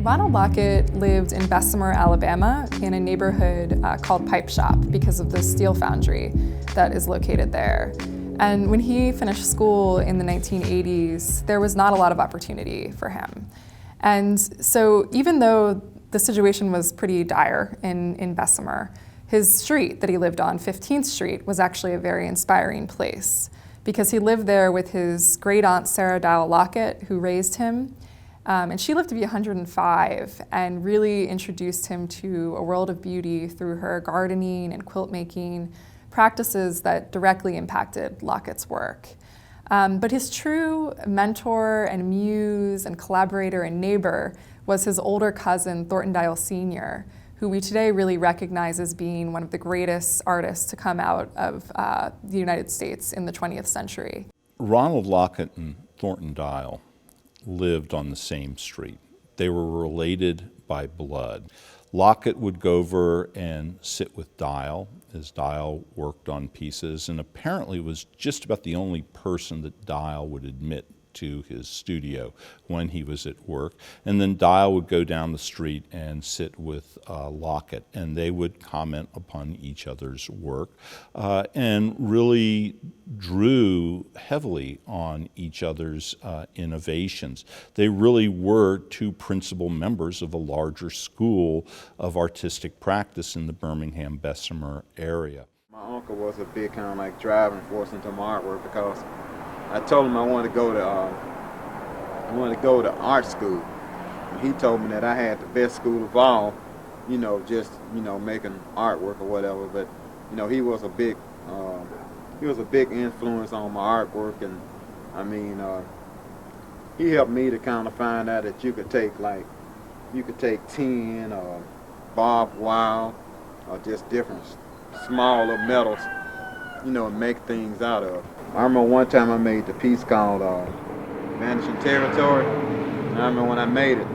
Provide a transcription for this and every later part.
Ronald Lockett lived in Bessemer, Alabama, in a neighborhood called Pipe Shop because of the steel foundry that is located there. And when he finished school in the 1980s, there was not a lot of opportunity for him. And so even though the situation was pretty dire in Bessemer, his street that he lived on, 15th Street, was actually a very inspiring place because he lived there with his great aunt Sarah Dowell Lockett, who raised him. And she lived to be 105 and really introduced him to a world of beauty through her gardening and quilt making practices that directly impacted Lockett's work. But his true mentor and muse and collaborator and neighbor was his older cousin, Thornton Dial Sr., who we today really recognize as being one of the greatest artists to come out of the United States in the 20th century. Ronald Lockett and Thornton Dial lived on the same street. They were related by blood. Lockett would go over and sit with Dial as Dial worked on pieces, and apparently was just about the only person that Dial would admit to his studio when he was at work. And then Dial would go down the street and sit with Lockett, and they would comment upon each other's work and really drew heavily on each other's innovations. They really were two principal members of a larger school of artistic practice in the Birmingham-Bessemer area. My uncle was a big kind of like driving force into my artwork because I told him I wanted to go to art school. And he told me that I had the best school of all, just making artwork or whatever. But he was a big influence on my artwork, and I mean he helped me to kind of find out that you could take tin or barbed wire or just different smaller metals, and make things out of. I remember one time I made the piece called Vanishing Territory, and I remember when I made it,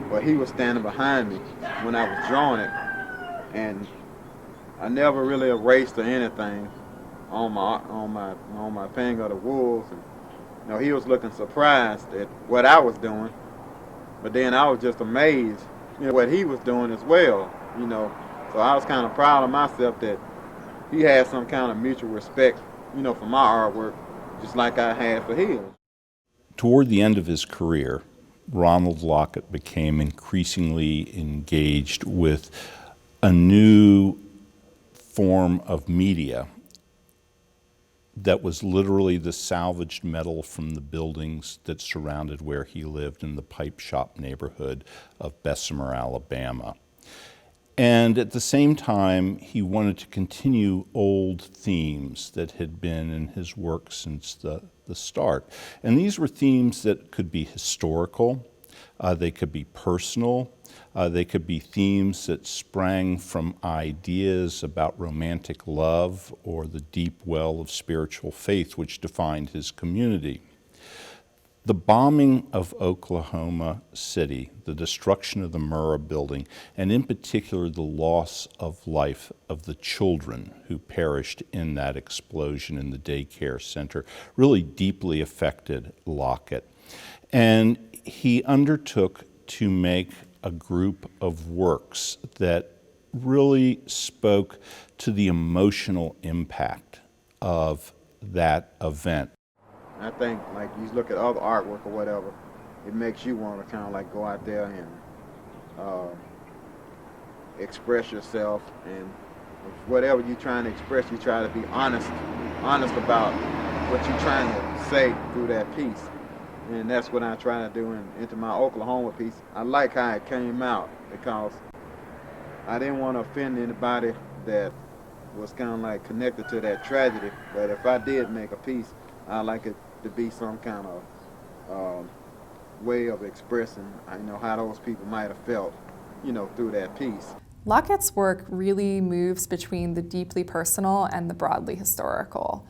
well, he was standing behind me when I was drawing it, and I never really erased or anything on my painting of the wolves. And, he was looking surprised at what I was doing, but then I was just amazed, what he was doing as well, So I was kind of proud of myself that he had some kind of mutual respect, for my artwork, just like I had for his. Toward the end of his career, Ronald Lockett became increasingly engaged with a new form of media that was literally the salvaged metal from the buildings that surrounded where he lived in the Pipe Shop neighborhood of Bessemer, Alabama. And at the same time, he wanted to continue old themes that had been in his work since the start. And these were themes that could be historical, they could be personal, they could be themes that sprang from ideas about romantic love or the deep well of spiritual faith which defined his community. The bombing of Oklahoma City, the destruction of the Murrah building, and in particular the loss of life of the children who perished in that explosion in the daycare center, really deeply affected Lockett. And he undertook to make a group of works that really spoke to the emotional impact of that event. I think, like, you look at other artwork or whatever, it makes you want to kind of like go out there and express yourself, and whatever you're trying to express, you try to be honest about what you're trying to say through that piece. And that's what I try to do into my Oklahoma piece. I like how it came out because I didn't want to offend anybody that was kind of like connected to that tragedy, but if I did make a piece, I like it to be some kind of way of expressing, how those people might have felt, through that piece. Lockett's work really moves between the deeply personal and the broadly historical.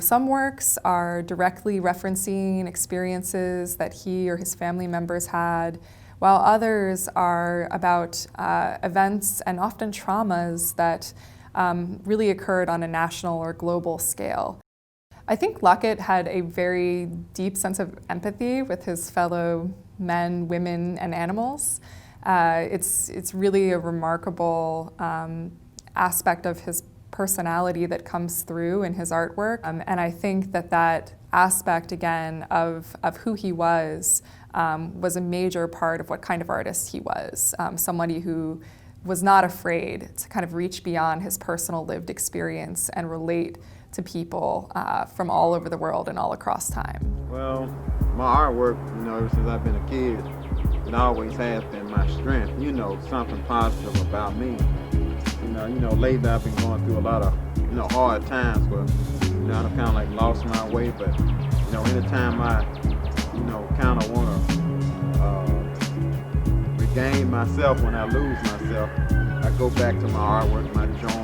Some works are directly referencing experiences that he or his family members had, while others are about events and often traumas that really occurred on a national or global scale. I think Lockett had a very deep sense of empathy with his fellow men, women, and animals. It's really a remarkable aspect of his personality that comes through in his artwork. And I think that aspect, again, of who he was a major part of what kind of artist he was. Somebody who was not afraid to kind of reach beyond his personal lived experience and relate to people from all over the world and all across time. Well, my artwork, ever since I've been a kid, it always has been my strength, something positive about me. Lately I've been going through a lot of, hard times where, I've kind of like lost my way, but, anytime I, kind of want to regain myself when I lose myself, I go back to my artwork, my drawing.